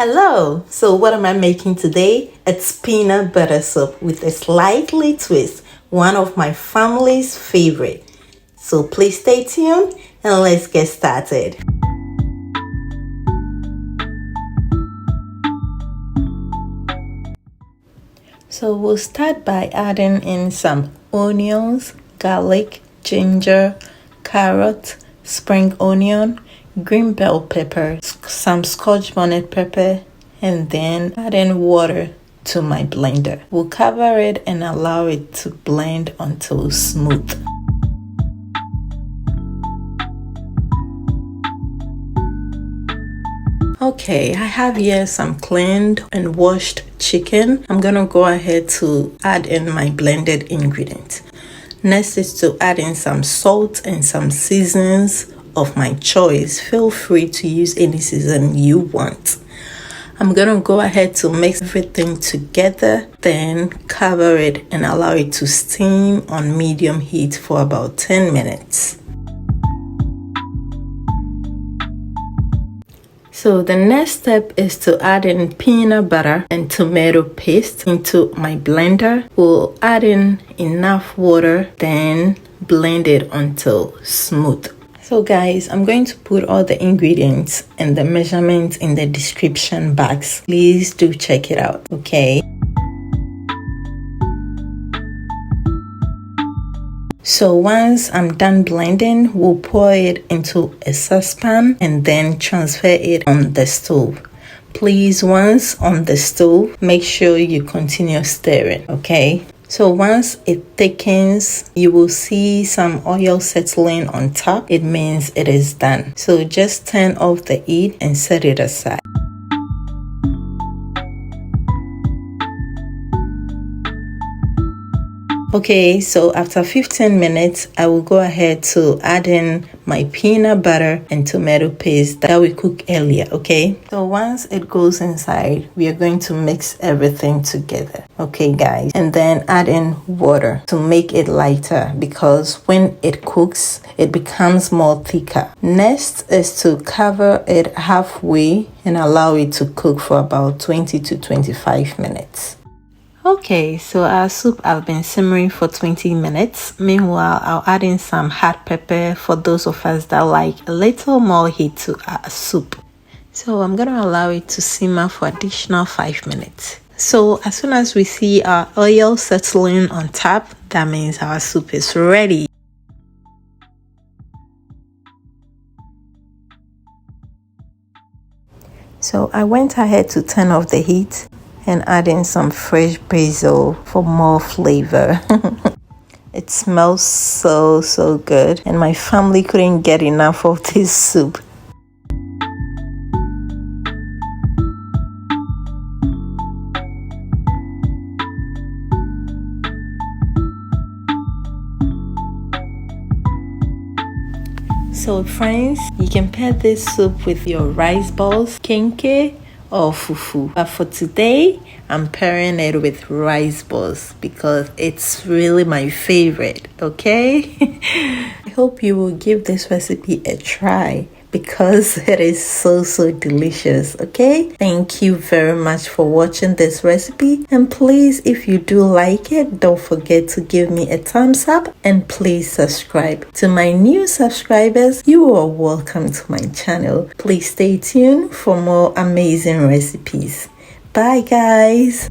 Hello! So what am I making today? It's peanut butter soup with a slightly twist, one of my family's favorite. So please stay tuned and let's get started. So we'll start by adding in some onions, garlic, ginger, carrot, spring onion, green bell pepper, some Scotch bonnet pepper, and then add in water to my blender. We'll cover it and allow it to blend until smooth. Okay, I have here some cleaned and washed chicken. I'm gonna go ahead to add in my blended ingredients. Next is to add in some salt and some seasonings of my choice. Feel free to use any season you want. I'm gonna go ahead to mix everything together, then cover it and allow it to steam on medium heat for about 10 minutes. So the next step is to add in peanut butter and tomato paste into my blender. We'll add in enough water, then blend it until smooth. So guys, I'm going to put all the ingredients and the measurements in the description box. Please do check it out, okay? So once I'm done blending, we'll pour it into a saucepan and then transfer it on the stove. Please, once on the stove, make sure you continue stirring, okay? So once it thickens, you will see some oil settling on top. It means it is done. So just turn off the heat and set it aside. Okay, so after 15 minutes, I will go ahead to add in my peanut butter and tomato paste that we cooked earlier, okay? So once it goes inside, we are going to mix everything together, okay guys? And then add in water to make it lighter because when it cooks, it becomes more thicker. Next is to cover it halfway and allow it to cook for about 20 to 25 minutes. Okay, so our soup has been simmering for 20 minutes. Meanwhile, I'll add in some hot pepper for those of us that like a little more heat to our soup. So I'm going to allow it to simmer for additional 5 minutes. So as soon as we see our oil settling on top, that means our soup is ready. So I went ahead to turn off the heat and add in some fresh basil for more flavor. It smells so good and my family couldn't get enough of this soup. So friends, you can pair this soup with your rice balls, kenke, or fufu. But for today, I'm pairing it with rice balls because it's really my favorite, okay? I hope you will give this recipe a try because it is so delicious, okay? Thank you very much for watching this recipe, and please, if you do like it, don't forget to give me a thumbs up and please subscribe. To my new subscribers, you are welcome to my channel. Please stay tuned for more amazing recipes. Bye guys.